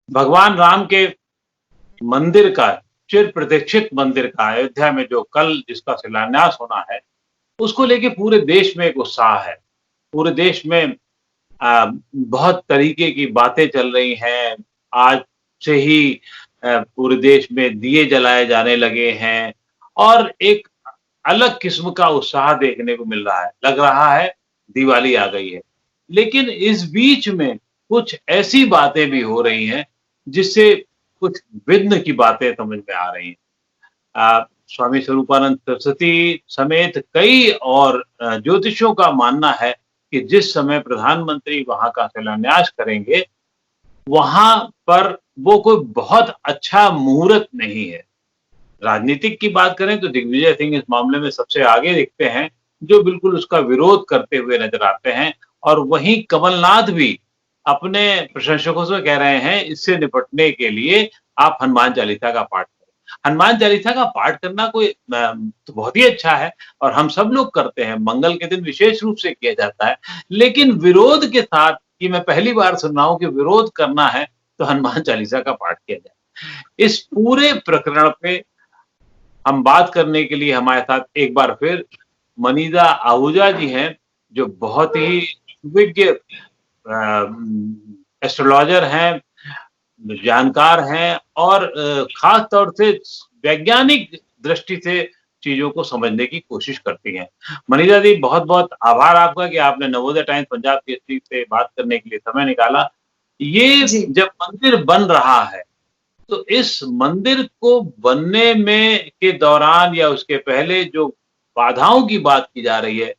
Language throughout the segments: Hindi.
भगवान राम के मंदिर का, चिर प्रतीक्षित मंदिर का अयोध्या में जो कल जिसका शिलान्यास होना है, उसको लेके पूरे देश में एक उत्साह है। पूरे देश में बहुत तरीके की बातें चल रही हैं। आज से ही पूरे देश में दिए जलाए जाने लगे हैं और एक अलग किस्म का उत्साह देखने को मिल रहा है। लग रहा है दिवाली आ गई है। लेकिन इस बीच में कुछ ऐसी बातें भी हो रही हैं, जिससे कुछ विघ्न की बातें समझ में आ रही हैं। स्वामी स्वरूपानंद सरस्वती समेत कई और ज्योतिषियों का मानना है कि जिस समय प्रधानमंत्री वहाँ का शिलान्यास करेंगे, वहाँ पर वो कोई बहुत अच्छा मुहूर्त नहीं है। राजनीतिक की बात करें तो दिग्विजय सिंह इस मामले में सबसे आगे दिखते हैं, जो बिल्कुल उसका विरोध करते हुए नज़र आते हैं और वहीं कमलनाथ भी अपने प्रशंसकों से कह रहे हैं, इससे निपटने के लिए आप हनुमान चालीसा का पाठ करें। हनुमान चालीसा का पाठ करना कोई तो बहुत ही अच्छा है और हम सब लोग करते हैं, मंगल के दिन विशेष रूप से किया जाता है। लेकिन विरोध के साथ कि मैं पहली बार सुन रहा हूँ कि विरोध करना है, तो हनुमान चालीसा का पाठ किया जाए। इस पूरे प्रकरण पे हम बात करने के लिए हमारे साथ एक बार फिर मनीषा आहूजा जी हैं, जो बहुत ही विज्ञ एस्ट्रोलॉजर हैं, जानकार हैं और खास तौर से वैज्ञानिक दृष्टि से चीज़ों को समझने की कोशिश करती हैं। मनीषा जी, बहुत-बहुत आभार आपका कि आपने नवोदय टाइम्स पंजाब केसरी से बात करने के लिए समय निकाला। ये जी। जब मंदिर बन रहा है, तो इस मंदिर को बनने में के दौरान या उसके पहले जो बाधाओं की बात की जा रही है,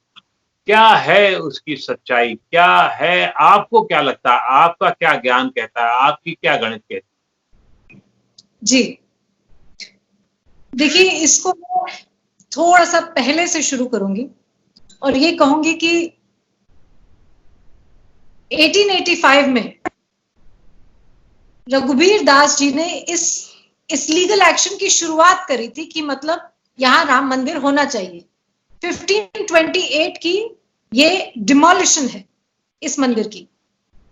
क्या है उसकी सच्चाई? क्या है? आपको क्या लगता है? आपका क्या ज्ञान कहता है? आपकी क्या गणित कहती है? जी। देखिए, इसको मैं थोड़ा-सा पहले से शुरू करूँगी और ये कहूँगी कि 1885 में रघुबीर दास जी ने इस लीगल एक्शन की शुरुआत करी थी कि मतलब यहाँ राम मंदिर होना चाहिए। 1528 की ये डिमोलिशन है इस मंदिर की।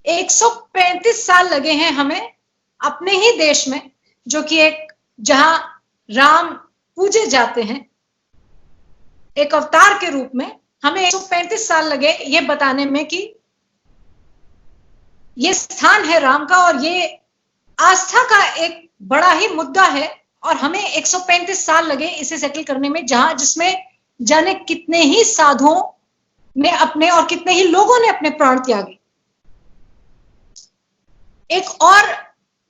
135 साल लगे हैं हमें अपने ही देश में, जो कि एक जहां राम पूजे जाते हैं एक अवतार के रूप में, हमें 135 साल लगे ये बताने में कि ये स्थान है राम का और ये आस्था का एक बड़ा ही मुद्दा है और हमें 135 साल लगे इसे सेटल करने में, जहां जिसमें जाने कितने ही साधुओं ने अपने और कितने ही लोगों ने अपने प्राण त्यागे। एक और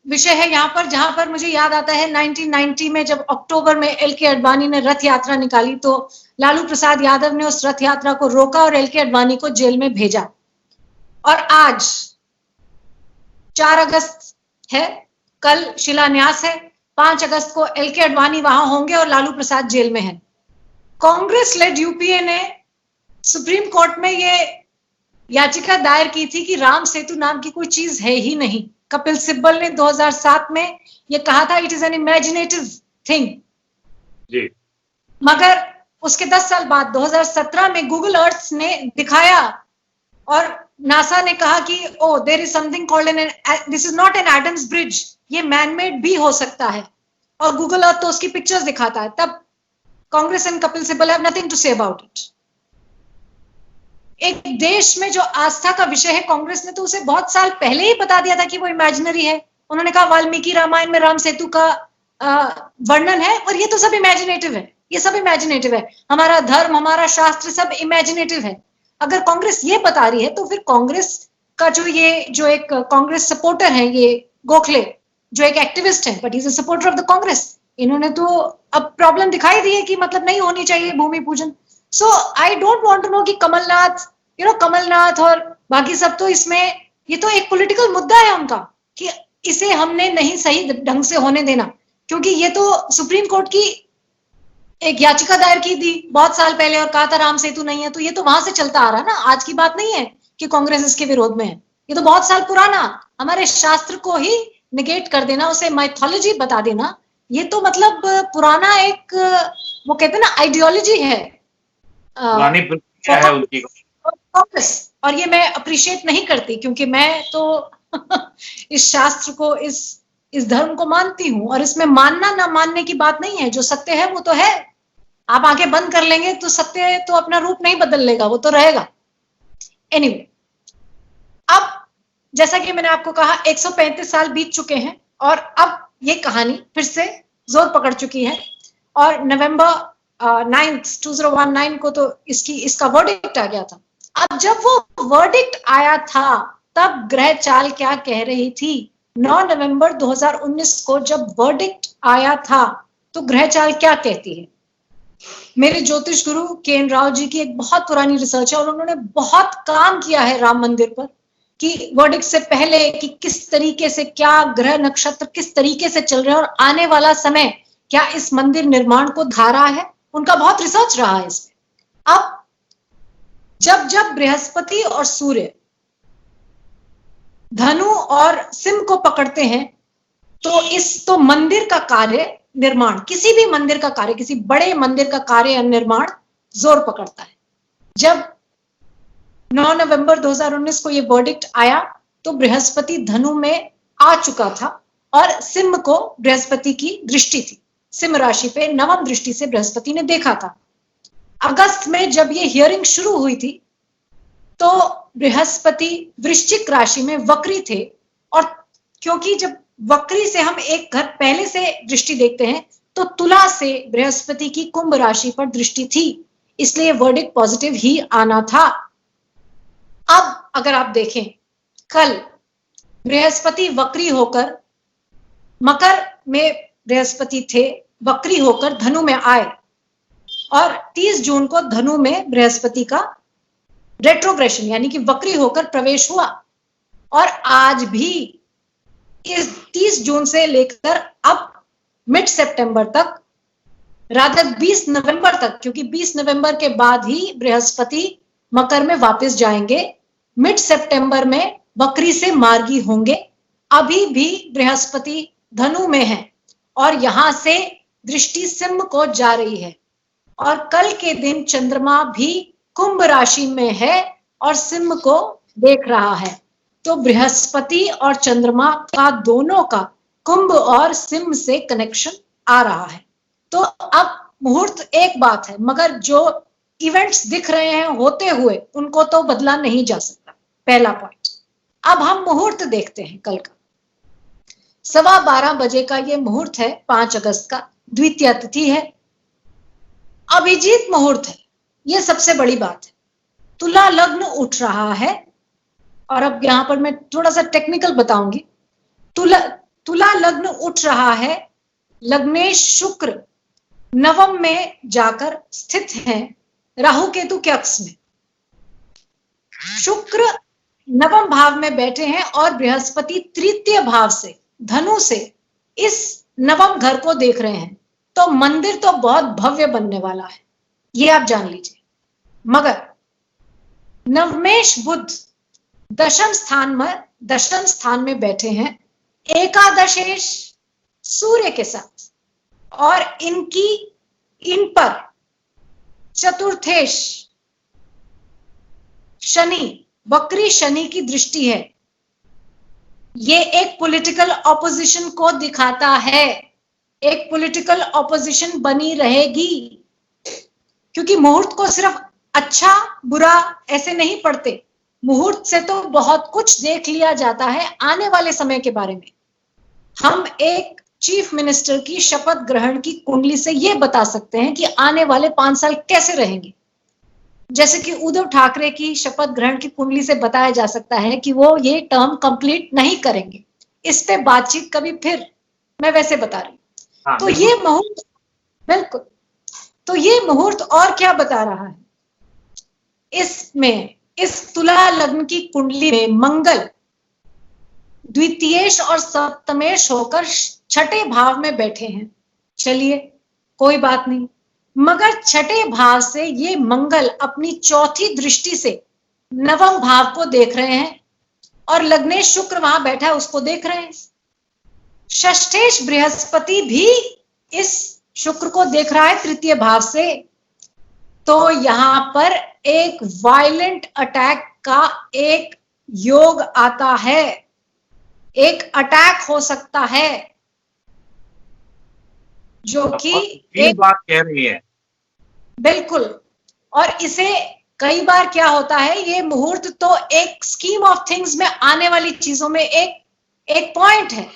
विषय है यहाँ पर जहां पर मुझे याद आता है 1990 में जब अक्टूबर में एल.के. आडवाणी ने रथ यात्रा निकाली तो लालू प्रसाद यादव ने उस रथ यात्रा को रोका और एल.के. आडवाणी को जेल में भेजा। और आज 4 अगस्त है, कल शिलान्यास है, 5 अगस्त को एल.के. आडवाणी वहां होंगे और लालू प्रसाद जेल में है। कांग्रेस लेड यूपीए ने सुप्रीम कोर्ट में ये याचिका दायर की थी कि राम सेतु नाम की कोई चीज है ही नहीं। कपिल सिब्बल ने 2007 में ये कहा था it is an imaginative thing. जी। मगर उसके 10 साल बाद 2017 में गूगल अर्थ ने दिखाया और नासा ने कहा कि oh there is something called an this is not an Adams bridge, ये मैनमेड भी हो सकता है और गूगल अर्थ तो उसकी पिक्चर्स दिखाता है। तब Congress and Kapil Sibal have nothing to say about it. एक देश में जो आस्था का विषय है, कांग्रेस ने तो उसे बहुत साल पहले ही बता दिया था कि वो इमेजिनरी है। उन्होंने कहा वाल्मीकि रामायण में राम सेतु का वर्णन है और ये तो सब इमेजिनेटिव है, ये सब इमेजिनेटिव है, हमारा धर्म हमारा शास्त्र सब इमेजिनेटिव है। अगर कांग्रेस ये बता रही है तो फिर कांग्रेस का जो एक कांग्रेस सपोर्टर है, ये गोखले जो एक एक्टिविस्ट है but he is a supporter of the Congress, इन्होंने तो अब प्रॉब्लम दिखाई दी है कि मतलब नहीं होनी चाहिए भूमि पूजन। So I don't want to know कि कमलनाथ और बाकी सब तो इसमें ये तो एक पॉलिटिकल मुद्दा है उनका कि इसे हमने नहीं सही ढंग से होने देना, क्योंकि ये तो सुप्रीम कोर्ट की एक याचिका दायर की थी बहुत साल पहले और कहा था राम सेतु नहीं है, तो ये तो वहां से चलता आ रहा है ना, आज की बात नहीं है कि कांग्रेस इसके विरोध में है। ये तो बहुत साल पुराना, हमारे शास्त्र को ही निगेट कर देना, उसे माइथोलॉजी बता देना, ये तो मतलब पुराना एक वो कहते हैं ना आइडियोलॉजी है कांग्रेस। और ये मैं अप्रिशिएट नहीं करती क्योंकि मैं तो इस शास्त्र को, इस धर्म को मानती हूं, और इसमें मानना ना मानने की बात नहीं है। जो सत्य है वो तो है। आप आंखें बंद कर लेंगे तो सत्य तो अपना रूप नहीं बदल लेगा, वो तो रहेगा। एनीवे, अब जैसा कि मैंने आपको कहा 135 साल बीत चुके हैं और अब ये कहानी फिर से जोर पकड़ चुकी है। और नवंबर 9 2019 को तो इसका वर्डिक्ट आ गया था। अब जब वो वर्डिक्ट आया था तब ग्रह चाल क्या कह रही थी? 9 नवंबर 2019 को जब वर्डिक्ट आया था तो ग्रह चाल क्या कहती है? मेरे ज्योतिष गुरु के.एन. राव जी की एक बहुत पुरानी रिसर्च है और उन्होंने बहुत काम किया है राम मंदिर पर, कि वर्डिक्ट से पहले कि किस तरीके से क्या ग्रह नक्षत्र किस तरीके से चल रहे हैं और आने वाला समय क्या इस मंदिर निर्माण को दिखा रहा है। उनका बहुत रिसर्च रहा है इसमें। अब जब बृहस्पति और सूर्य धनु और सिंह को पकड़ते हैं तो मंदिर का कार्य निर्माण, किसी भी मंदिर का कार्य, किसी बड़े मंदिर का कार्य निर्माण जोर पकड़ता है। जब 9 नवंबर 2019 को ये वर्डिक्ट आया तो बृहस्पति धनु में आ चुका था और सिंह को बृहस्पति की दृष्टि थी। सिंह राशि पे नवम दृष्टि से बृहस्पति ने देखा था। अगस्त में जब ये हियरिंग शुरू हुई थी तो बृहस्पति वृश्चिक राशि में वक्री थे, और क्योंकि जब वक्री से हम एक घर पहले से दृष्टि देखते हैं तो तुला से बृहस्पति की कुंभ राशि पर दृष्टि थी, इसलिए वर्डिक्ट पॉजिटिव ही आना था। अब अगर आप देखें, कल बृहस्पति वक्री होकर, मकर में बृहस्पति थे, वक्री होकर धनु में आए और 30 जून को धनु में बृहस्पति का रेट्रोग्रेशन यानी कि वक्री होकर प्रवेश हुआ। और आज भी इस 30 जून से लेकर अब मिड सितंबर तक, रादर 20 नवंबर तक, क्योंकि 20 नवंबर के बाद ही बृहस्पति मकर में वापस जाएंगे, मिड सितंबर में वक्री से मार्गी होंगे। अभी भी बृहस्पति धनु में है और यहां से दृष्टि सिंह को जा रही है, और कल के दिन चंद्रमा भी कुंभ राशि में है और सिंह को देख रहा है। तो बृहस्पति और चंद्रमा का दोनों का कुंभ और सिंह से कनेक्शन आ रहा है। तो अब मुहूर्त एक बात है, मगर जो इवेंट्स दिख रहे हैं होते हुए उनको तो बदला नहीं जा सकता, पहला पॉइंट। अब हम मुहूर्त देखते हैं कल का। 12:15 बजे का ये मुहूर्त है, 5 अगस्त का, द्वितीया तिथि है, अभिजीत मुहूर्त है। ये सबसे बड़ी बात है। तुला लग्न उठ रहा है, और अब यहां पर मैं थोड़ा सा टेक्निकल बताऊंगी। तुला लग्न उठ रहा है, लग्नेश शुक्र नवम में जाकर स्थित हैं राहु केतु के अक्ष में। शुक्र नवम भाव में बैठे हैं और बृहस्पति तृतीय भाव से, धनु से इस नवम घर को देख रहे हैं। तो मंदिर तो बहुत भव्य बनने वाला है, ये आप जान लीजिए। मगर नवमेश बुध दशम स्थान में बैठे हैं एकादशेश सूर्य के साथ, और इन पर चतुर्थेश शनि, वक्री शनि की दृष्टि है। ये एक पॉलिटिकल ऑपोजिशन को दिखाता है, एक पॉलिटिकल ऑपोजिशन बनी रहेगी, क्योंकि मुहूर्त को सिर्फ अच्छा बुरा ऐसे नहीं पढ़ते। मुहूर्त से तो बहुत कुछ देख लिया जाता है आने वाले समय के बारे में। हम एक चीफ मिनिस्टर की शपथ ग्रहण की कुंडली से यह बता सकते हैं कि आने वाले 5 साल कैसे रहेंगे। जैसे कि उद्धव ठाकरे की शपथ ग्रहण की कुंडली से बताया जा सकता है कि वो ये टर्म कंप्लीट नहीं करेंगे। इस पे बातचीत कभी फिर, मैं वैसे बता रही हूं। तो ये मुहूर्त, बिल्कुल, तो ये मुहूर्त और क्या बता रहा है? इसमें इस तुला लग्न की कुंडली में मंगल द्वितीयेश और सप्तमेश होकर छठे भाव में बैठे हैं। चलिए कोई बात नहीं, मगर छठे भाव से ये मंगल अपनी चौथी दृष्टि से नवम भाव को देख रहे हैं, और लग्नेश शुक्र वहां बैठा है उसको देख रहे हैं। षष्ठेश बृहस्पति भी इस शुक्र को देख रहा है तृतीय भाव से। तो यहां पर एक वायलेंट अटैक का एक योग आता है। एक अटैक हो सकता है जो कि एक बात कह रही है। बिल्कुल। और इसे कई बार क्या होता है, ये मुहूर्त तो एक स्कीम ऑफ थिंग्स में आने वाली चीजों में एक पॉइंट है,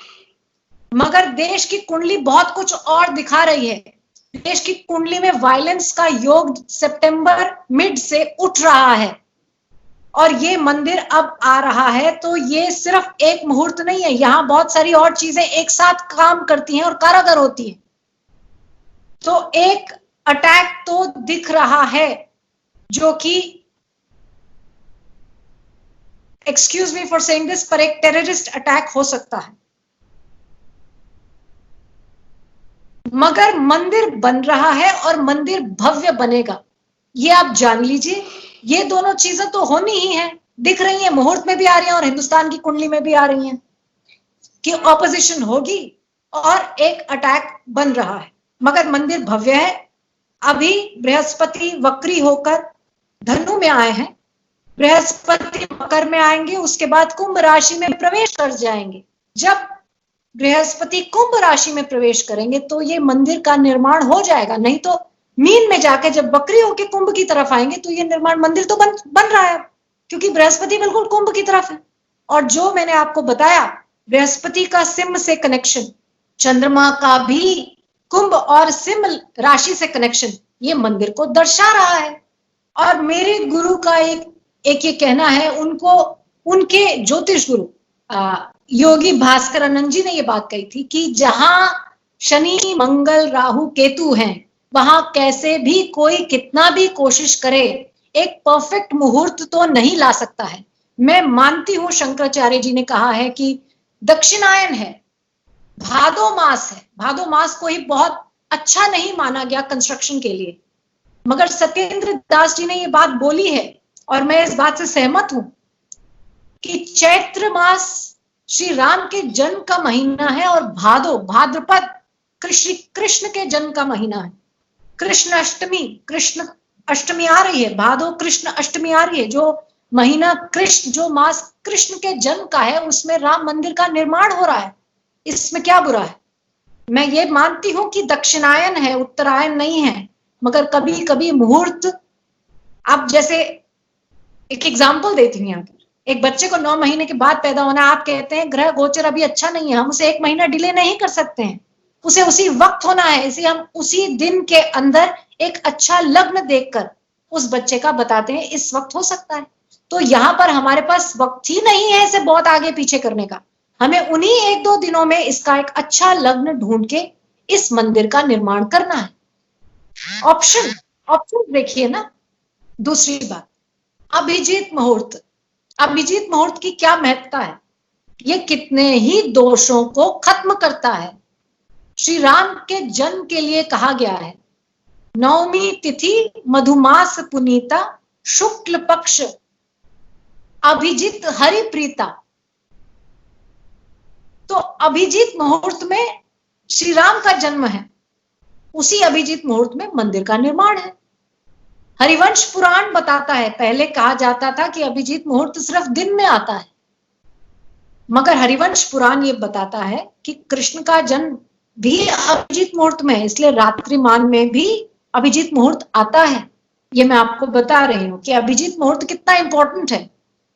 मगर देश की कुंडली बहुत कुछ और दिखा रही है। देश की कुंडली में वायलेंस का योग सितंबर मिड से उठ रहा है और ये मंदिर अब आ रहा है। तो ये सिर्फ एक मुहूर्त नहीं है, यहां बहुत सारी और चीजें एक साथ काम करती हैं और कारगर होती हैं। तो एक अटैक तो दिख रहा है जो कि, excuse me for saying this, पर एक टेररिस्ट अटैक हो सकता है। मगर मंदिर बन रहा है और मंदिर भव्य बनेगा, ये आप जान लीजिए। ये दोनों चीजें तो होनी ही है, दिख रही हैं, मुहूर्त में भी आ रही हैं और हिंदुस्तान की कुंडली में भी आ रही हैं कि ऑपोजिशन होगी और एक अटैक बन रहा है, मगर मंदिर भव्य है। अभी बृहस्पति वक्री होकर धनु में आए हैं, बृहस्पति मकर में आएंगे, उसके बाद कुंभ राशि में प्रवेश कर जाएंगे। जब बृहस्पति कुंभ राशि में प्रवेश करेंगे तो ये मंदिर का निर्माण हो जाएगा, नहीं तो मीन में जाके जब वक्री होके कुंभ की तरफ आएंगे तो ये निर्माण मंदिर तो बन रहा है, क्योंकि बृहस्पति बिल्कुल कुंभ की तरफ है। और जो मैंने आपको बताया, बृहस्पति का सिंह से कनेक्शन, चंद्रमा का भी कुंभ और सिंह राशि से कनेक्शन, ये मंदिर को दर्शा रहा है। और मेरे गुरु का एक ये कहना है, उनके ज्योतिष गुरु योगी भास्करानंद जी ने ये बात कही थी कि जहां शनि मंगल राहु केतु हैं, वहां कैसे भी कोई कितना भी कोशिश करे, एक परफेक्ट मुहूर्त तो नहीं ला सकता है। मैं मानती हूं, शंकराचार्य जी ने कहा है कि दक्षिणायन है, भादो मास है, भादो मास को ही बहुत अच्छा नहीं माना गया कंस्ट्रक्शन के लिए, मगर सत्येंद्र दास जी ने ये बात बोली है और मैं इस बात से सहमत हूं कि चैत्र मास श्री राम के जन्म का महीना है और भाद्रपद कृष्ण के जन्म का महीना है। कृष्ण अष्टमी आ रही है, भादो कृष्ण अष्टमी आ रही है। जो महीना कृष्ण, जो मास कृष्ण के जन्म का है, उसमें राम मंदिर का निर्माण हो रहा है, इसमें क्या बुरा है। मैं ये मानती हूं कि दक्षिणायन है, उत्तरायण नहीं है, मगर कभी कभी मुहूर्त, आप जैसे एक एग्जाम्पल देती हूँ यहाँ पर, एक बच्चे को 9 महीने के बाद पैदा होना, आप कहते हैं ग्रह गोचर अभी अच्छा नहीं है, हम उसे 1 महीना डिले नहीं कर सकते हैं, उसे उसी वक्त होना है। इसलिए हम उसी दिन के अंदर एक अच्छा लग्न देखकर उस बच्चे का बताते हैं इस वक्त हो सकता है। तो यहाँ पर हमारे पास वक्त ही नहीं है इसे बहुत आगे पीछे करने का, हमें उन्हीं 1-2 दिनों में इसका एक अच्छा लग्न ढूंढ के इस मंदिर का निर्माण करना है। ऑप्शन देखिए ना। दूसरी बात, अभिजीत मुहूर्त। अभिजीत मुहूर्त की क्या महत्ता है, ये कितने ही दोषों को खत्म करता है। श्री राम के जन्म के लिए कहा गया है, नवमी तिथि मधुमास पुनीता, शुक्ल पक्ष अभिजीत हरि प्रीता। तो अभिजीत मुहूर्त में श्री राम का जन्म है, उसी अभिजीत मुहूर्त में मंदिर का निर्माण है। हरिवंश पुराण बताता है, पहले कहा जाता था कि अभिजीत मुहूर्त सिर्फ दिन में आता है, मगर हरिवंश पुराण ये बताता है कि कृष्ण का जन्म भी अभिजीत मुहूर्त में है, इसलिए रात्रिमान में भी अभिजीत मुहूर्त आता है। ये मैं आपको बता रही हूं कि अभिजीत मुहूर्त कितना इंपॉर्टेंट है।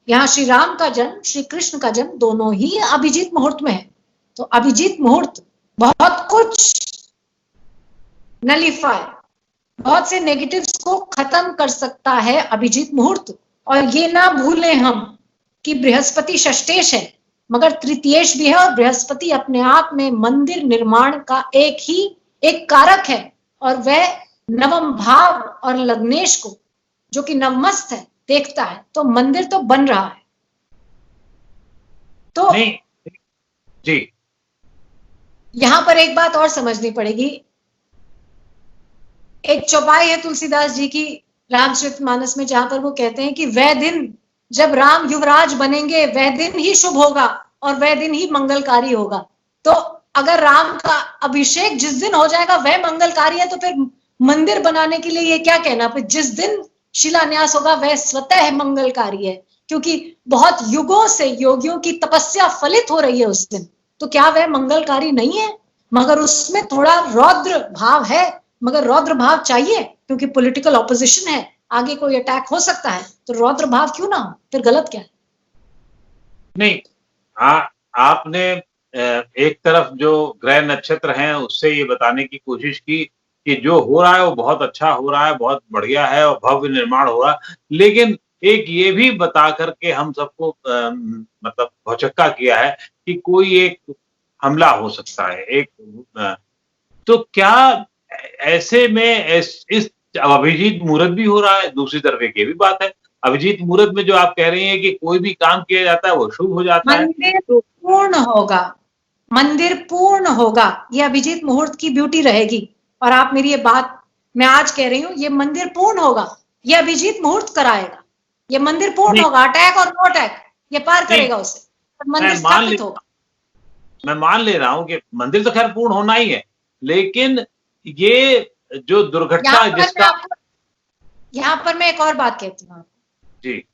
यहाँ श्री राम का जन्म, श्री कृष्ण का जन्म, दोनों ही अभिजीत मुहूर्त में है। तो अभिजीत मुहूर्त बहुत कुछ नलीफाई, बहुत से नेगेटिव्स को खत्म कर सकता है अभिजीत मुहूर्त। और ये ना भूलें हम कि बृहस्पति षष्ठेश है, मगर तृतीयेश भी है, और बृहस्पति अपने आप में मंदिर निर्माण का एक कारक है, और वह नवम भाव और लग्नेश को, जो कि नवमस्त है, देखता है। तो मंदिर तो बन रहा है। तो नहीं जी, यहां पर एक बात और समझनी पड़ेगी। एक चौपाई है तुलसीदास जी की रामचरितमानस में, जहां पर वो कहते हैं कि वह दिन जब राम युवराज बनेंगे, वह दिन ही शुभ होगा और वह दिन ही मंगलकारी होगा। तो अगर राम का अभिषेक जिस दिन हो जाएगा वह मंगलकारी है, तो फिर मंदिर बनाने के लिए ये क्या कहना, फिर जिस दिन शिलान्यास होगा वह स्वतः मंगलकारी है। क्योंकि बहुत युगों से योगियों की तपस्या फलित हो रही है उस दिन। तो क्या वह मंगलकारी नहीं है? मगर उसमें थोड़ा रौद्र भाव है, मगर रौद्र भाव चाहिए क्योंकि पॉलिटिकल ऑपोजिशन है, आगे कोई अटैक हो सकता है, तो रौद्र भाव क्यों ना हो? फिर गलत क्या है? नहीं, आपने एक तरफ जो ग्रह नक्षत्र हैं उससे ये बताने की कोशिश की कि जो हो रहा है वो बहुत अच्छा हो रहा है, बहुत बढ़िया है और भव्य निर्माण हो रहा है। लेकिन एक ये भी बता कर के हम सबको मतलब भौचक्का किया है कि कोई एक हमला हो सकता है। तो क्या ऐसे में इस अभिजीत मुहूर्त भी हो रहा है, दूसरी तरफ एक ये भी बात है, अभिजीत मुहूर्त में जो आप कह रही हैं कि कोई भी काम किया जाता है वो शुभ हो जाता है। मंदिर पूर्ण होगा, मंदिर पूर्ण होगा, ये अभिजीत मुहूर्त की ब्यूटी रहेगी। और आप मेरी ये बात मैं आज कह रही हूँ, ये मंदिर पूर्ण होगा, ये अभिजीत मुहूर्त कराएगा, ये मंदिर पूर्ण नहीं, होगा, अटैक और नो अटैक ये पार नहीं, करेगा उसे, मंदिर स्थापित होगा। मैं मान ले रहा हूँ कि मंदिर तो खैर पूर्ण होना ही है, लेकिन ये जो दुर्घटना जिसका यहाँ पर मैं एक और बात कहती हूँ, जी,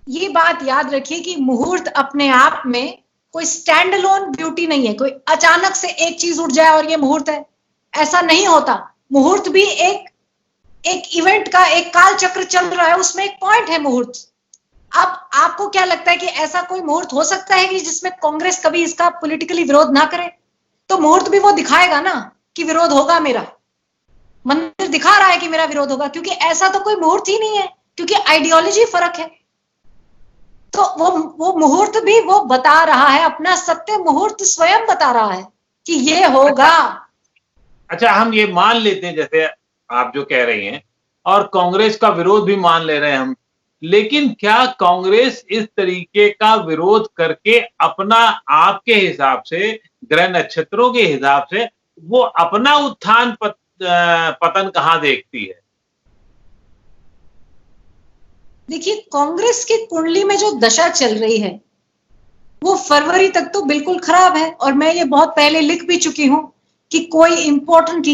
ये बात याद रखिए कि मुहूर्त अपने आप में कोई स्टैंड अलोन ब्यूटी नहीं है, कोई अचानक से एक चीज उठ जाए और ये मुहूर्त है, ऐसा नहीं होता। मुहूर्त भी एक इवेंट का एक काल चक्र चल रहा है, उसमें एक पॉइंट है मुहूर्त। अब आपको क्या लगता है कि ऐसा कोई मुहूर्त हो सकता है कि जिसमें कांग्रेस कभी इसका पॉलिटिकली विरोध ना करे? तो मुहूर्त भी वो दिखाएगा ना कि विरोध होगा मेरा, मंदिर दिखा रहा है कि मेरा विरोध होगा, क्योंकि ऐसा तो कोई मुहूर्त ही नहीं है, क्योंकि आइडियोलॉजी फर्क है। तो वो मुहूर्त भी वो बता रहा है, अपना सत्य मुहूर्त स्वयं बता रहा है कि ये होगा। अच्छा हम ये मान लेते हैं जैसे आप जो कह रही हैं और कांग्रेस का विरोध भी मान ले रहे हैं हम, लेकिन क्या कांग्रेस इस तरीके का विरोध करके अपना आपके हिसाब से ग्रह नक्षत्रों के हिसाब से वो अपना उत्थान पतन कहाँ देखती है? देखिए, कांग्रेस की कुंडली में जो दशा चल रही है वो फरवरी तक तो बिल्कुल खराब है, और मैं ये बहुत पहले लिख भी चुकी हूं कि कोई इंपॉर्टेंट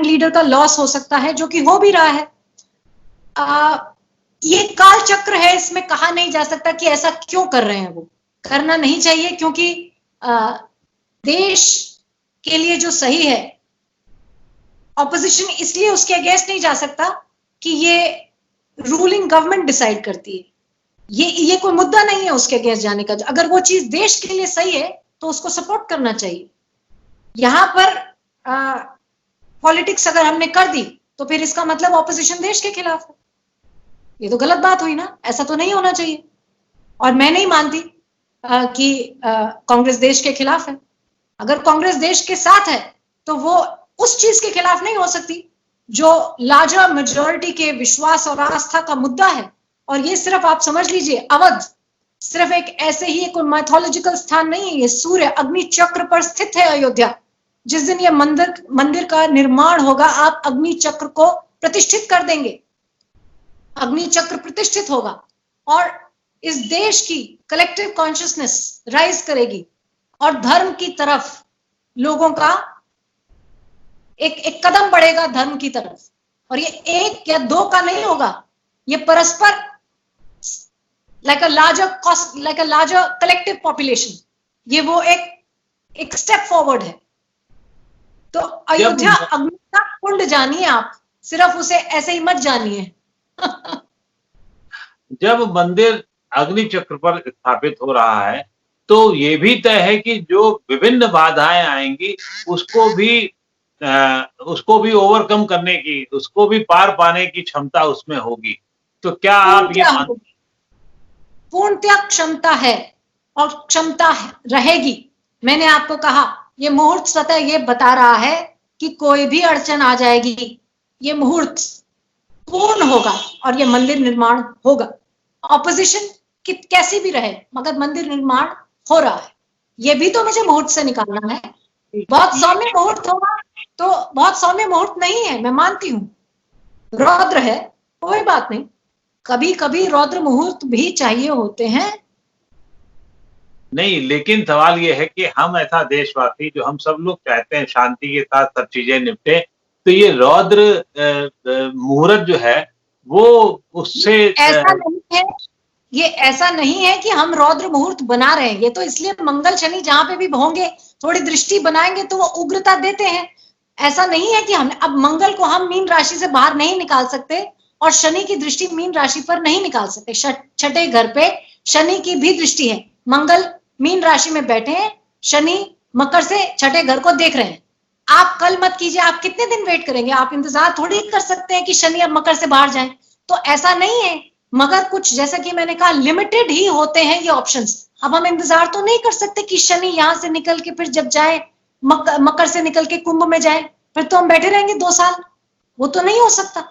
लीडर का लॉस हो सकता है, जो कि हो भी रहा है। ये काल चक्र है, इसमें कहा नहीं जा सकता कि ऐसा क्यों कर रहे हैं, वो करना नहीं चाहिए, क्योंकि देश के लिए जो सही है, ऑपोजिशन इसलिए उसके अगेंस्ट नहीं जा सकता कि ये रूलिंग गवर्नमेंट डिसाइड करती है, ये कोई मुद्दा नहीं है उसके अगेंस्ट जाने का। अगर वो चीज देश के लिए सही है तो उसको सपोर्ट करना चाहिए। यहां पर पॉलिटिक्स अगर हमने कर दी तो फिर इसका मतलब ऑपोजिशन देश के खिलाफ है, ये तो गलत बात हुई ना, ऐसा तो नहीं होना चाहिए। और मैं नहीं मानती कि कांग्रेस देश के खिलाफ है। अगर कांग्रेस देश के साथ है तो वो उस चीज के खिलाफ नहीं हो सकती जो लार्जर मेजॉरिटी के विश्वास और आस्था का मुद्दा है। और ये सिर्फ आप समझ लीजिए, अवध सिर्फ एक ऐसे ही एक माइथोलॉजिकल स्थान नहीं है, ये सूर्य अग्नि चक्र पर स्थित है अयोध्या। जिस दिन ये मंदिर का निर्माण होगा, आप अग्नि चक्र को प्रतिष्ठित कर देंगे, अग्नि चक्र प्रतिष्ठित होगा और इस देश की कलेक्टिव कॉन्शियसनेस राइज करेगी और धर्म की तरफ लोगों का एक कदम बढ़ेगा धर्म की तरफ। और ये एक या दो का नहीं होगा, ये परस्पर like a larger collective population, ये वो एक स्टेप फॉरवर्ड है। तो अयोध्या अग्नि का कुंड जानिए आप, सिर्फ उसे ऐसे ही मत जानिए। जब मंदिर अग्नि चक्र पर स्थापित हो रहा है तो ये भी तय है कि जो विभिन्न बाधाएं आएंगी उसको भी ओवरकम करने की, उसको भी पार पाने की क्षमता उसमें होगी। तो क्या आप ये पूर्णतया क्षमता है और क्षमता रहेगी। मैंने आपको कहा ये मुहूर्त स्वतः ये बता रहा है कि कोई भी अड़चन आ जाएगी, ये मुहूर्त पूर्ण होगा और ये मंदिर निर्माण होगा। ऑपोजिशन कैसी भी रहे मगर मंदिर निर्माण हो रहा है, ये भी तो मुझे मुहूर्त से निकालना है। बहुत सौम्य मुहूर्त होगा तो बहुत सौम्य मुहूर्त नहीं है, मैं मानती हूं रौद्र है, कोई बात नहीं, कभी कभी रौद्र मुहूर्त भी चाहिए होते हैं। नहीं, लेकिन सवाल ये है कि हम ऐसा देशवासी जो हम सब लोग चाहते हैं शांति के साथ सब चीजें निपटे, तो ये रौद्र मुहूर्त जो है वो उससे ऐसा नहीं है, ये ऐसा नहीं है कि हम रौद्र मुहूर्त बना रहे हैं, ये तो इसलिए मंगल शनि जहां पे भी होंगे थोड़ी दृष्टि बनाएंगे तो वो उग्रता देते हैं। ऐसा नहीं है कि हम अब मंगल को हम मीन राशि से बाहर नहीं निकाल सकते और शनि की दृष्टि मीन राशि पर नहीं निकाल सकते। छठे घर पे शनि की भी दृष्टि है, मंगल मीन राशि में बैठे हैं, शनि मकर से छठे घर को देख रहे हैं। आप कल मत कीजिए, आप कितने दिन वेट करेंगे, आप इंतजार थोड़ी कर सकते हैं कि शनि अब मकर से बाहर जाए, तो ऐसा नहीं है। मगर कुछ जैसा कि मैंने कहा लिमिटेड ही होते हैं ये ऑप्शंस। अब हम इंतजार तो नहीं कर सकते कि शनि यहां से निकल के फिर जब जाए मकर से निकल के कुंभ में जाए, फिर तो हम बैठे रहेंगे 2 साल, वो तो नहीं हो सकता।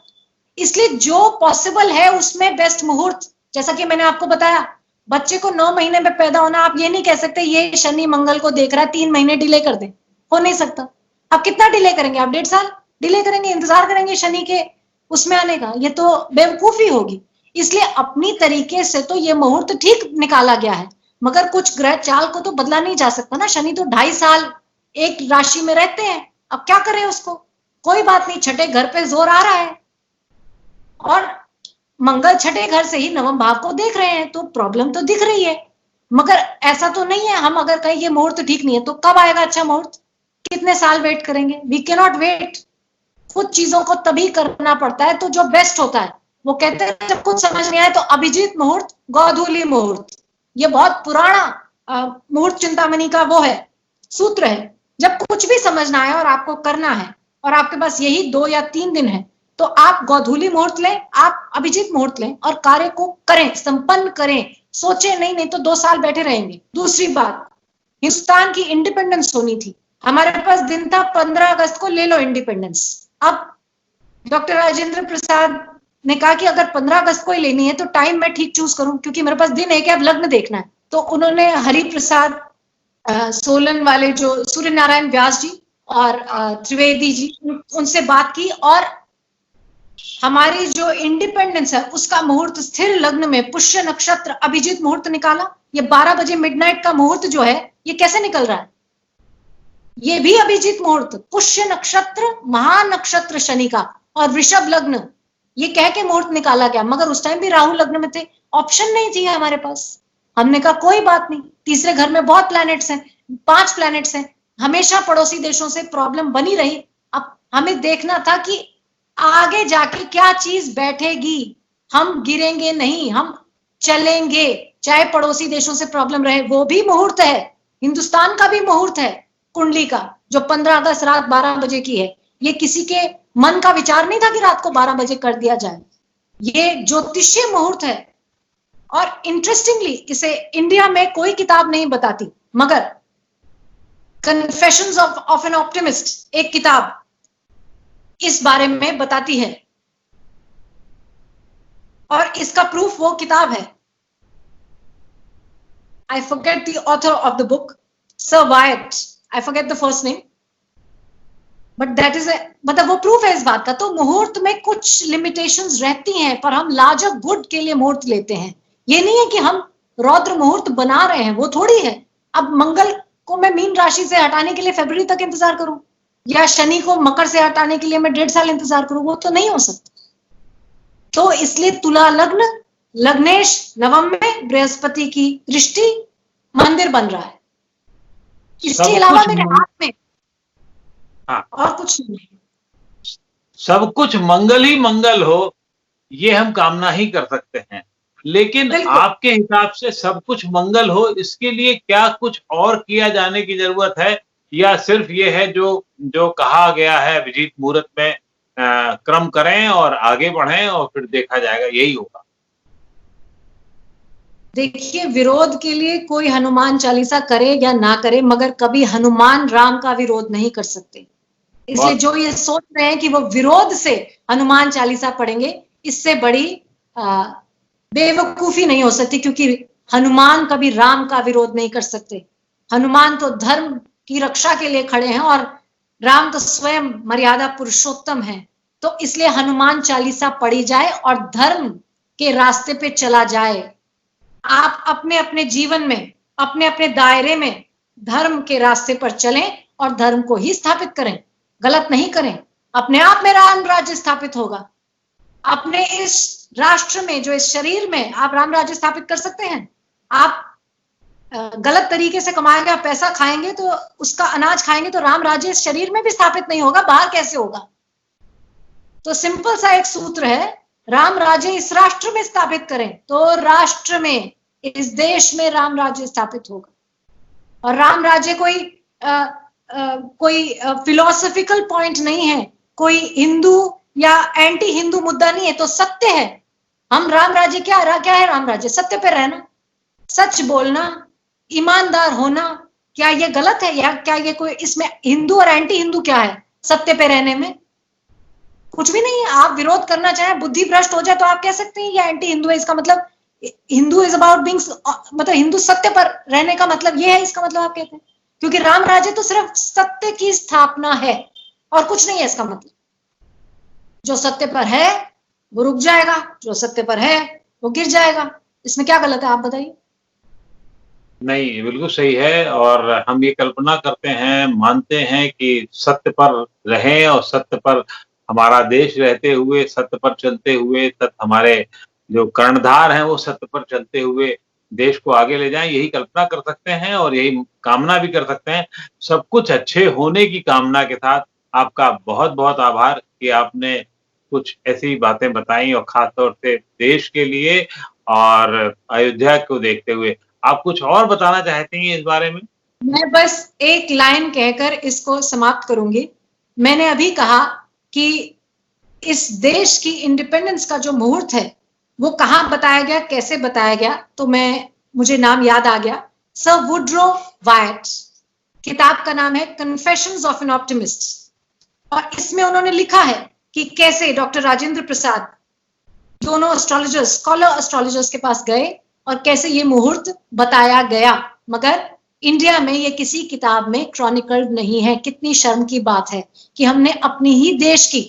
इसलिए जो पॉसिबल है उसमें बेस्ट मुहूर्त, जैसा कि मैंने आपको बताया, बच्चे को 9 महीने में पैदा होना, आप ये नहीं कह सकते ये शनि मंगल को देख रहा है 3 महीने डिले कर दे, हो नहीं सकता। आप कितना डिले करेंगे, आप 1.5 साल डिले करेंगे, इंतजार करेंगे शनि के उसमें आने का, ये तो बेवकूफी होगी। इसलिए अपनी तरीके से तो ये मुहूर्त ठीक निकाला गया है, मगर कुछ ग्रह चाल को तो बदला नहीं जा सकता ना। शनि तो 2.5 साल एक राशि में रहते हैं, अब क्या करें उसको, कोई बात नहीं, छठे घर पे जोर आ रहा है और मंगल छठे घर से ही नवम भाव को देख रहे हैं, तो प्रॉब्लम तो दिख रही है। मगर ऐसा तो नहीं है हम अगर कहीं ये मुहूर्त ठीक नहीं है तो कब आएगा अच्छा मुहूर्त, कितने साल वेट करेंगे, वी कैन नॉट वेट। कुछ चीजों को तभी करना पड़ता है तो जो बेस्ट होता है। वो कहते हैं जब कुछ समझ नहीं आए तो अभिजीत मुहूर्त, गोधूली मुहूर्त, ये बहुत पुराना मुहूर्त चिंतामणि का वो है, सूत्र है। जब कुछ भी समझ ना आए और आपको करना है और आपके पास यही 2 या 3 दिन है तो आप गोधूली मुहूर्त लें, आप अभिजीत मुहूर्त लें और कार्य को करें, संपन्न करें, सोचे नहीं, नहीं तो 2 साल बैठे रहेंगे। दूसरी बात, हिंदुस्तान की इंडिपेंडेंस होनी थी, हमारे पास दिन था 15 अगस्त को, ले लो इंडिपेंडेंस। अब डॉक्टर राजेंद्र प्रसाद ने कहा कि अगर 15 अगस्त को ही लेनी है तो टाइम मैं ठीक चूज करूं क्योंकि मेरे पास दिन एक है, अब लग्न देखना है। तो उन्होंने हरि प्रसाद सोलन वाले जो सूर्य नारायण व्यास जी और त्रिवेदी जी, उनसे बात की और हमारी जो इंडिपेंडेंस है उसका मुहूर्त स्थिर लग्न में पुष्य नक्षत्र अभिजीत मुहूर्त निकाला। ये 12 बजे मिडनाइट का मुहूर्त जो है ये कैसे निकल रहा है, ये भी अभिजीत मुहूर्त, पुष्य नक्षत्र महानक्षत्र शनि का और वृषभ लग्न, ये कह के मुहूर्त निकाला गया। मगर उस टाइम भी राहु लग्न में थे, ऑप्शन नहीं थी हमारे पास। हमने कहा कोई बात नहीं, तीसरे घर में बहुत प्लैनेट्स हैं, 5 प्लैनेट्स हैं, हमेशा पड़ोसी देशों से प्रॉब्लम बनी रही। अब हमें देखना था कि आगे जाके क्या चीज बैठेगी, हम गिरेंगे नहीं, हम चलेंगे, चाहे पड़ोसी देशों से प्रॉब्लम रहे। वो भी मुहूर्त है, हिंदुस्तान का भी मुहूर्त है कुंडली का, जो 15 अगस्त रात 12 बजे की है। ये किसी के मन का विचार नहीं था कि रात को 12 बजे कर दिया जाए, ये ज्योतिषीय मुहूर्त है। और इंटरेस्टिंगली इसे इंडिया में कोई किताब नहीं बताती, मगर कन्फेशंस ऑफ एन ऑप्टिमिस्ट एक किताब इस बारे में बताती है और इसका प्रूफ वो किताब है, I forget the author of the book, sir Wyatt, I forget the first name, but that is मतलब वो प्रूफ है इस बात का। तो मुहूर्त में कुछ लिमिटेशंस रहती हैं, पर हम लार्जर गुड के लिए मुहूर्त लेते हैं। ये नहीं है कि हम रौद्र मुहूर्त बना रहे हैं, वो थोड़ी है। अब मंगल को मैं मीन राशि से हटाने के लिए फरवरी तक इंतजार करूं या शनि को मकर से हटाने के लिए मैं 1.5 साल इंतजार करूं, वो तो नहीं हो सकता। तो इसलिए तुला लग्न, लग्नेश नवम में, बृहस्पति की दृष्टि, मंदिर बन रहा है, इसके अलावा मेरे हाथ में और कुछ नहीं। सब कुछ मंगल ही मंगल हो ये हम कामना ही कर सकते हैं, लेकिन आपके हिसाब से सब कुछ मंगल हो इसके लिए क्या कुछ और किया जाने की जरूरत है, या सिर्फ ये है जो कहा गया है अभिजीत मुहूर्त में क्रम करें और आगे बढ़ें और फिर देखा जाएगा, यही होगा? देखिए, विरोध के लिए कोई हनुमान चालीसा करे या ना करे, मगर कभी हनुमान राम का विरोध नहीं कर सकते। इसलिए जो ये सोच रहे हैं कि वो विरोध से हनुमान चालीसा पढ़ेंगे, इससे बड़ी बेवकूफी नहीं हो सकती, क्योंकि हनुमान कभी राम का विरोध नहीं कर सकते। हनुमान तो धर्म की रक्षा के लिए खड़े हैं और राम तो स्वयं मर्यादा पुरुषोत्तम है। तो इसलिए हनुमान चालीसा पढ़ी जाए और धर्म के रास्ते पे चला जाए। आप अपने अपने जीवन में, अपने अपने दायरे में धर्म के रास्ते पर चलें और धर्म को ही स्थापित करें, गलत नहीं करें, अपने आप में राम राज्य स्थापित होगा। अपने इस राष्ट्र में, जो इस शरीर में आप राम राज्य स्थापित कर सकते हैं? आप गलत तरीके से कमाया गया पैसा खाएंगे तो उसका अनाज खाएंगे तो राम राज्य इस शरीर में भी स्थापित नहीं होगा, बाहर कैसे होगा? तो सिंपल सा एक सूत्र है, राम राज्य इस राष्ट्र में स्थापित करें तो राष्ट्र में, इस देश में राम राज्य स्थापित होगा। और राम राज्य कोई फिलोसॉफिकल पॉइंट नहीं है, कोई हिंदू या एंटी हिंदू मुद्दा नहीं है, तो सत्य है। हम राम राज्य क्या है? राम राज्य सत्य पे रहना, सच बोलना, ईमानदार होना। क्या ये गलत है? या क्या ये कोई, इसमें हिंदू और एंटी हिंदू क्या है सत्य पे रहने में? कुछ भी नहीं है। आप विरोध करना चाहें, बुद्धि भ्रष्ट हो जाए तो आप कह सकते हैं ये एंटी हिंदू है। इसका मतलब हिंदू इज अबाउट बीइंग, मतलब हिंदू सत्य पर रहने का मतलब ये है, इसका मतलब आप कहते हैं। क्योंकि राम राज्य तो सिर्फ सत्य की स्थापना है और कुछ नहीं है। इसका मतलब जो सत्य पर है वो रुक जाएगा, जो सत्य पर है वो गिर जाएगा। इसमें क्या गलत है, आप बताइए। नहीं, बिल्कुल सही है। और हम ये कल्पना करते हैं, मानते हैं कि सत्य पर रहें और सत्य पर हमारा देश रहते हुए, सत्य पर चलते हुए, हमारे जो कर्णधार हैं वो सत्य पर चलते हुए देश को आगे ले जाएं, यही कल्पना कर सकते हैं और यही कामना भी कर सकते हैं। सब कुछ अच्छे होने की कामना के साथ आपका बहुत-बहुत आभार कि आपने कुछ ऐसी बातें बताई और खास तौर से देश के लिए और अयोध्या को देखते हुए। आप कुछ और बताना चाहती हैं इस बारे में? मैं बस एक लाइन कहकर इसको समाप्त करूंगी। मैंने अभी कहा कि इस देश की इंडिपेंडेंस का जो मुहूर्त है वो कहाँ बताया गया, कैसे बताया गया, तो मुझे नाम याद आ गया, सर वुड्रो वायट। किताब का नाम है कन्फेशंस ऑफ एन ऑप्टिमिस्ट और इसमें उन्होंने लिखा है कि कैसे डॉक्टर राजेंद्र प्रसाद दोनों एस्ट्रोलॉजर्स, स्कॉलर एस्ट्रोलॉजर्स के पास गए और कैसे ये मुहूर्त बताया गया, मगर इंडिया में ये किसी किताब में क्रॉनिकल्ड नहीं है। कितनी शर्म की बात है कि हमने अपनी ही देश की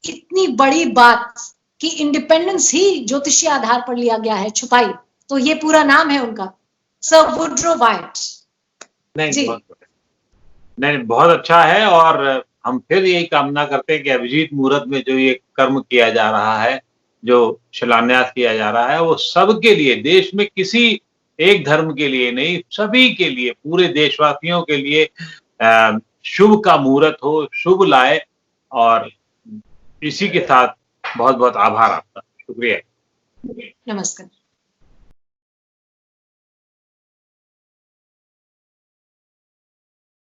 इतनी बड़ी बात कि इंडिपेंडेंस ही ज्योतिषीय आधार पर लिया गया है, छुपाई। तो ये पूरा नाम है उनका, सर वुड्रो वायट। नहीं, नहीं, बहुत अच्छा है। और हम फिर यही कामना करते हैं कि अभिजीत मुहूर्त में जो ये कर्म किया जा रहा है, जो शिलान्यास किया जा रहा है, वो सबके लिए, देश में किसी एक धर्म के लिए नहीं, सभी के लिए, पूरे देशवासियों के लिए शुभ का मुहूर्त हो, शुभ लाए। और इसी के साथ बहुत-बहुत आभार आपका। शुक्रिया। नमस्कार।